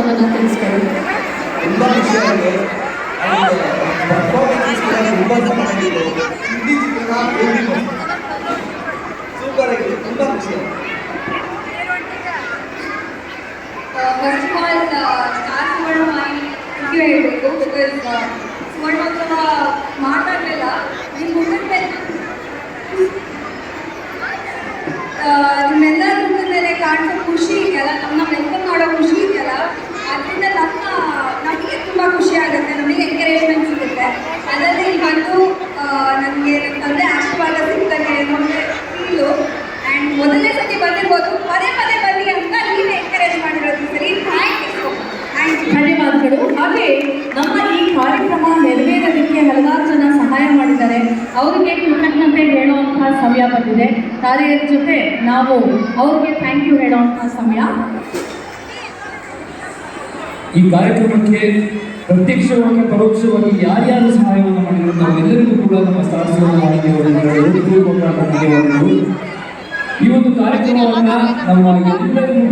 ಅನ್ನೋದನ್ನ ತಿಳಿಸ್ಕೊಡಿ. ತುಂಬ ಖುಷಿಯಾಗಿದೆ. ಪರ್ಫಾರ್ಮೆನ್ಸ್ ಕೂಡ ತುಂಬ ಚೆನ್ನಾಗಿದೆ. ಹಿಂದಿ ಚಿತ್ರಣ ಸೂಪರ್ ಆಗಿದೆ, ತುಂಬ ಖುಷಿಯಾಗಿದೆ. ಫಸ್ಟ್ ಆಫ್ ಆಲ್ ಸ್ಟಾರ್ ಸುವರ್ಣ ಮಾಡಿ ಥ್ಯಾಂಕ್ ಯು ಹೇಳಬೇಕು. ಬಿಕಾಸ್ ಸುವರ್ಣೋತ್ಸವ ಮಾತಾಡಲಿಲ್ಲ ನಿಮ್ಮ ಮುಗಿದ ನಿಮ್ಮೆಲ್ಲರ ಮುಗಿದ ಮೇಲೆ ಕಾಣಿಸೋ ಖುಷಿ ಇದೆಯಲ್ಲ, ನಮ್ಮ ವೆಲ್ಕಮ್ ಮಾಡೋ ಖುಷಿ ಇದೆಯಲ್ಲ, ಅದರಿಂದ ನಮಗೆ ತುಂಬ ಖುಷಿ ಆಗುತ್ತೆ, ನಮಗೆ ಎಂಕರೇಜ್ಮೆಂಟ್ ಸಿಗುತ್ತೆ. ಅದರಲ್ಲಿ ಇಲ್ಲಿ ಬಂದು ನನಗೆ ನನ್ನ ತಂದೆ ಆಶೀರ್ವಾದ ಸಿಗ್ತಾನೆ ನಮಗೆ ಫೀಲು. ಆ್ಯಂಡ್ ಮೊದಲನೇ ಸತಿ ಬಂದಿರ್ಬೋದು, ಪದೇ ಪದೇ ಬನ್ನಿ ಅಂತ ನೀವೇ ಎಂಕರೇಜ್ ಮಾಡಿರೋದು ಸರಿ. Thank you so much. ಧನ್ಯವಾದಗಳು. ಹಾಗೆ ನಮ್ಮ ಈ ಕಾರ್ಯಕ್ರಮ ನೆರವೇರೋದಕ್ಕೆ ಹಲವಾರು ಜನ ಸಹಾಯ ಮಾಡಿದ್ದಾರೆ. ಅವರಿಗೆ ಕೃತಜ್ಞತೆ ಹೇಳುವಂತಹ ಸಮಯ ಬಂದಿದೆ. ತಾರೆಯರ ಜೊತೆ ನಾವು ಅವ್ರಿಗೆ ಥ್ಯಾಂಕ್ ಯು ಹೇಳುವಂತಹ ಸಮಯ. ಈ ಕಾರ್ಯಕ್ರಮಕ್ಕೆ ಪ್ರತ್ಯಕ್ಷವಾಗಿ ಪರೋಕ್ಷವಾಗಿ ಯಾರ್ಯಾರು ಸಹಾಯವನ್ನು ಮಾಡಿದ್ರು ನಾವೆಲ್ಲರಿಗೂ ಕೂಡ ನಮ್ಮ ಸ್ಟಾರ್ ಸುವರ್ಣ ವಾಹಿನಿಯವರಿಗೆ ಈ ಒಂದು ಕಾರ್ಯಕ್ರಮವನ್ನು ನಮ್ಮ ಎಲ್ಲರಿಗೂ